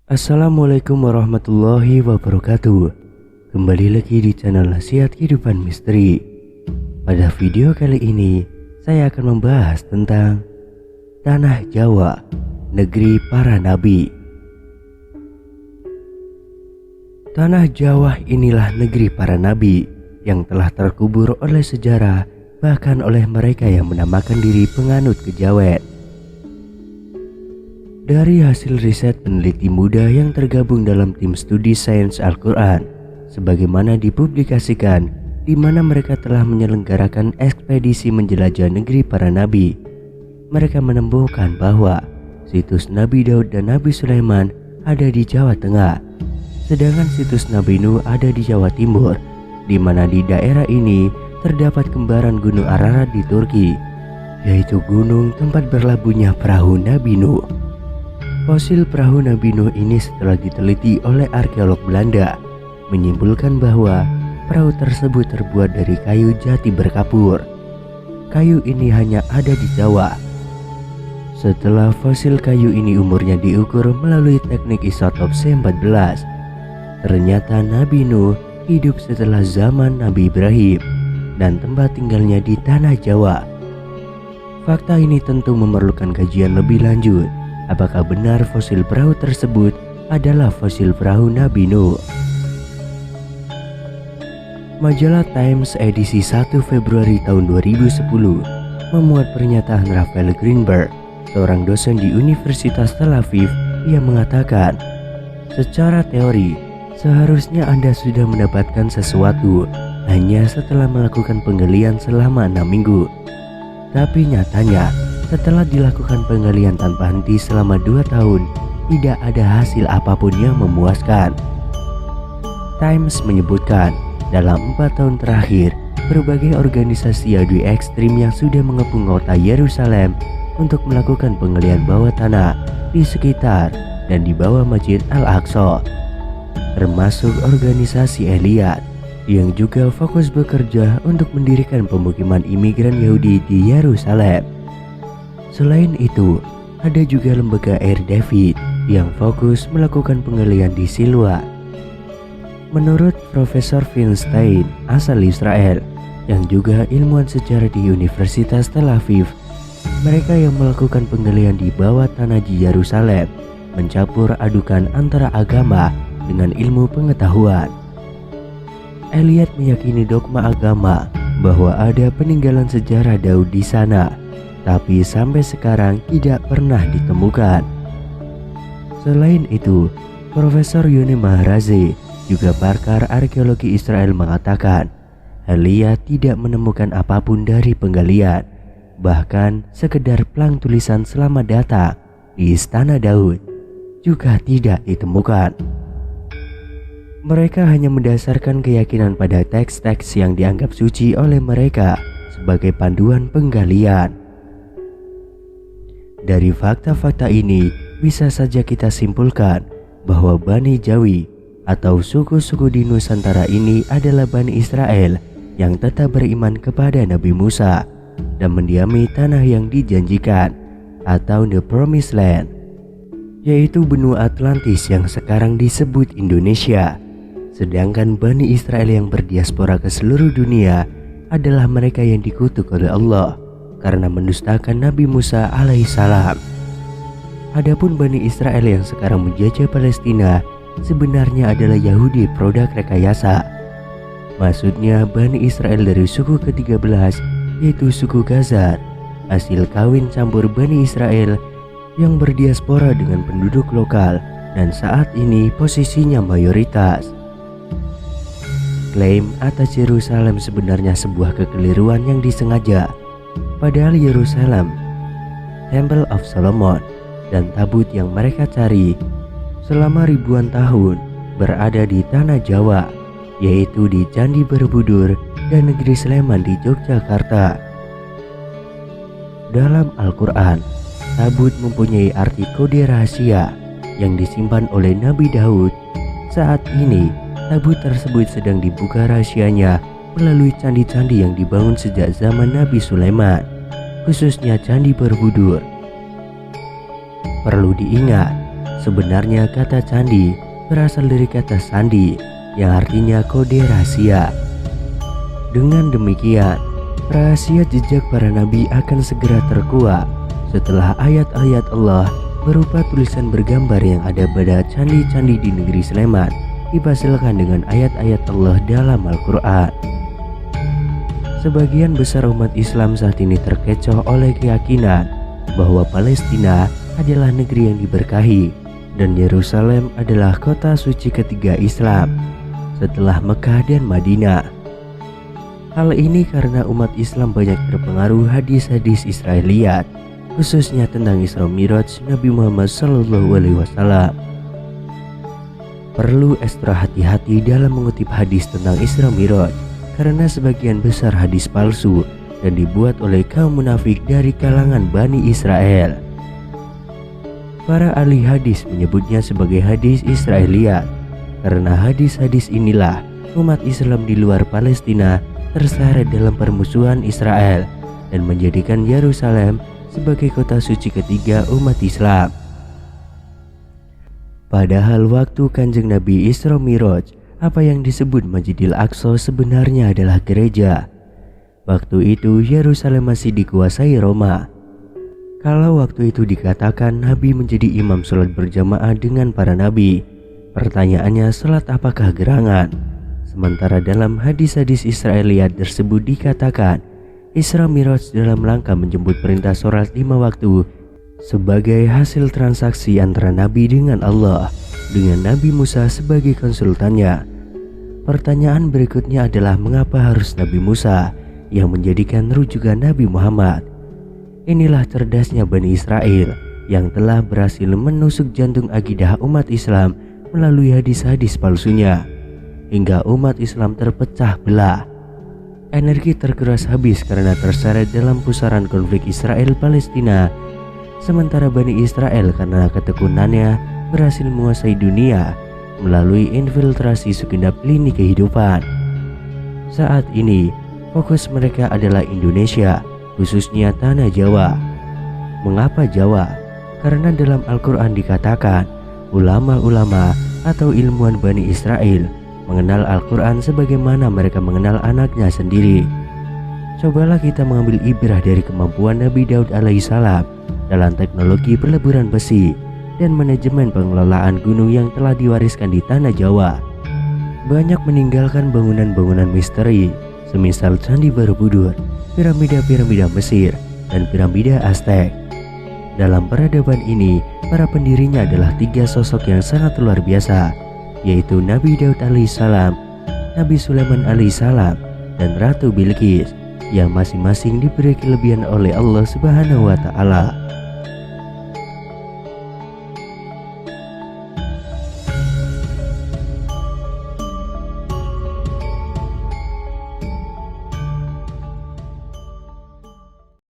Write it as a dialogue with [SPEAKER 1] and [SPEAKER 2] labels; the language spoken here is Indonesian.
[SPEAKER 1] Assalamualaikum warahmatullahi wabarakatuh. Kembali lagi di channel Nasihat Kehidupan Misteri. Pada video kali ini saya akan membahas tentang Tanah Jawa, negeri para nabi. Tanah Jawa inilah negeri para nabi yang telah terkubur oleh sejarah, bahkan oleh mereka yang menamakan diri penganut kejawen. Dari hasil riset peneliti muda yang tergabung dalam tim studi sains Al-Quran, sebagaimana dipublikasikan, di mana mereka telah menyelenggarakan ekspedisi menjelajah negeri para nabi, mereka menemukan bahwa situs Nabi Daud dan Nabi Sulaiman ada di Jawa Tengah, sedangkan situs Nabi Nuh ada di Jawa Timur, di mana di daerah ini terdapat kembaran Gunung Ararat di Turki, yaitu gunung tempat berlabuhnya perahu Nabi Nuh. Fosil perahu Nabi Nuh ini setelah diteliti oleh arkeolog Belanda menyimpulkan bahwa perahu tersebut terbuat dari kayu jati berkapur. Kayu ini hanya ada di Jawa. Setelah fosil kayu ini umurnya diukur melalui teknik isotop C14, ternyata Nabi Nuh hidup setelah zaman Nabi Ibrahim dan tempat tinggalnya di Tanah Jawa. Fakta ini tentu memerlukan kajian lebih lanjut. Apakah benar fosil perahu tersebut adalah fosil perahu Nabi Nuh? Majalah Times edisi 1 Februari tahun 2010 memuat pernyataan Raphael Greenberg, seorang dosen di Universitas Tel Aviv, yang mengatakan, secara teori, seharusnya Anda sudah mendapatkan sesuatu hanya setelah melakukan penggalian selama 6 minggu. Tapi nyatanya, setelah dilakukan penggalian tanpa henti selama 2 tahun, tidak ada hasil apapun yang memuaskan. Times menyebutkan, dalam 4 tahun terakhir, berbagai organisasi yahudi ekstrim yang sudah mengepung kota Yerusalem untuk melakukan penggalian bawah tanah di sekitar dan di bawah Masjid Al-Aqsa, termasuk organisasi Eliyad yang juga fokus bekerja untuk mendirikan pemukiman imigran Yahudi di Yerusalem. Selain itu, ada juga lembaga Air David yang fokus melakukan penggalian di Siloa. Menurut Profesor Feinstein asal Israel yang juga ilmuwan sejarah di Universitas Tel Aviv, mereka yang melakukan penggalian di bawah tanah di Yerusalem mencampur adukan antara agama dengan ilmu pengetahuan. Elliot meyakini dogma agama bahwa ada peninggalan sejarah Daud di sana, tapi sampai sekarang tidak pernah ditemukan. Selain itu, Profesor Yoni Maharazi, juga pakar arkeologi Israel, mengatakan Elia tidak menemukan apapun dari penggalian, bahkan sekedar plang tulisan selamat datang di Istana Daud juga tidak ditemukan. Mereka hanya mendasarkan keyakinan pada teks-teks yang dianggap suci oleh mereka sebagai panduan penggalian. Dari fakta-fakta ini bisa saja kita simpulkan bahwa Bani Jawi atau suku-suku di Nusantara ini adalah Bani Israel yang tetap beriman kepada Nabi Musa dan mendiami tanah yang dijanjikan atau The Promised Land, yaitu benua Atlantis yang sekarang disebut Indonesia. Sedangkan Bani Israel yang berdiaspora ke seluruh dunia adalah mereka yang dikutuk oleh Allah karena mendustakan Nabi Musa alaihissalam. Adapun Bani Israel yang sekarang menjajah Palestina sebenarnya adalah Yahudi produk rekayasa. Maksudnya Bani Israel dari suku ke-13, yaitu suku Gazar, hasil kawin campur Bani Israel yang berdiaspora dengan penduduk lokal dan saat ini posisinya mayoritas. Klaim atas Yerusalem sebenarnya sebuah kekeliruan yang disengaja. Padahal Yerusalem, Temple of Solomon, dan tabut yang mereka cari selama ribuan tahun berada di Tanah Jawa, yaitu di Candi Borobudur dan Negeri Sleman di Yogyakarta. Dalam Al-Quran, tabut mempunyai arti kode rahasia yang disimpan oleh Nabi Daud. Saat ini, tabut tersebut sedang dibuka rahasianya melalui candi-candi yang dibangun sejak zaman Nabi Sulaiman, khususnya Candi Borobudur. Perlu diingat, Sebenarnya kata candi berasal dari kata sandi yang artinya kode rahasia. Dengan demikian, rahasia jejak para nabi akan segera terkuak setelah ayat-ayat Allah berupa tulisan bergambar yang ada pada candi-candi di negeri Sleman dipasilkan dengan ayat-ayat Allah dalam Al-Quran. Sebagian besar umat Islam saat ini terkecoh oleh keyakinan bahwa Palestina adalah negeri yang diberkahi dan Yerusalem adalah kota suci ketiga Islam setelah Mekah dan Madinah. Hal ini karena umat Islam banyak terpengaruh hadis-hadis Israiliyat, khususnya tentang Isra Miraj Nabi Muhammad SAW. Perlu ekstra hati-hati dalam mengutip hadis tentang Isra Miraj karena sebagian besar hadis palsu dan dibuat oleh kaum munafik dari kalangan Bani Israel. Para ahli hadis menyebutnya sebagai hadis Israiliyat karena hadis-hadis inilah umat Islam di luar Palestina terseret dalam permusuhan Israel dan menjadikan Yerusalem sebagai kota suci ketiga umat Islam. Padahal waktu Kanjeng Nabi Isra Miraj, apa yang disebut Masjidil Aqsa sebenarnya adalah gereja. Waktu itu Yerusalem masih dikuasai Roma. Kalau waktu itu dikatakan Nabi menjadi imam sholat berjamaah dengan para nabi, pertanyaannya sholat apakah gerangan? Sementara dalam hadis-hadis Israiliyat tersebut dikatakan Isra Miraj dalam rangka menjemput perintah sholat 5 waktu sebagai hasil transaksi antara Nabi dengan Allah dengan Nabi Musa sebagai konsultannya. Pertanyaan berikutnya adalah mengapa harus Nabi Musa yang menjadikan rujukan Nabi Muhammad? Inilah cerdasnya Bani Israel yang telah berhasil menusuk jantung akidah umat Islam melalui hadis-hadis palsunya hingga umat Islam terpecah belah. Energi terkuras habis karena terseret dalam pusaran konflik Israel-Palestina, sementara Bani Israel karena ketekunannya berhasil menguasai dunia melalui infiltrasi segenap lini kehidupan. Saat ini fokus mereka adalah Indonesia, khususnya tanah Jawa. Mengapa Jawa? Karena dalam Al-Quran dikatakan ulama-ulama atau ilmuwan Bani Israel mengenal Al-Quran sebagaimana mereka mengenal anaknya sendiri. Cobalah kita mengambil ibrah dari kemampuan Nabi Daud alaihissalam dalam teknologi peleburan besi dan manajemen pengelolaan gunung yang telah diwariskan di tanah Jawa. Banyak meninggalkan bangunan-bangunan misteri semisal Candi Borobudur, piramida-piramida Mesir, dan piramida Aztec. Dalam peradaban ini, para pendirinya adalah 3 sosok yang sangat luar biasa, yaitu Nabi Daud alaihissalam, Nabi Sulaiman alaihissalam, dan Ratu Bilqis yang masing-masing diberi kelebihan oleh Allah Subhanahu wa Ta'ala.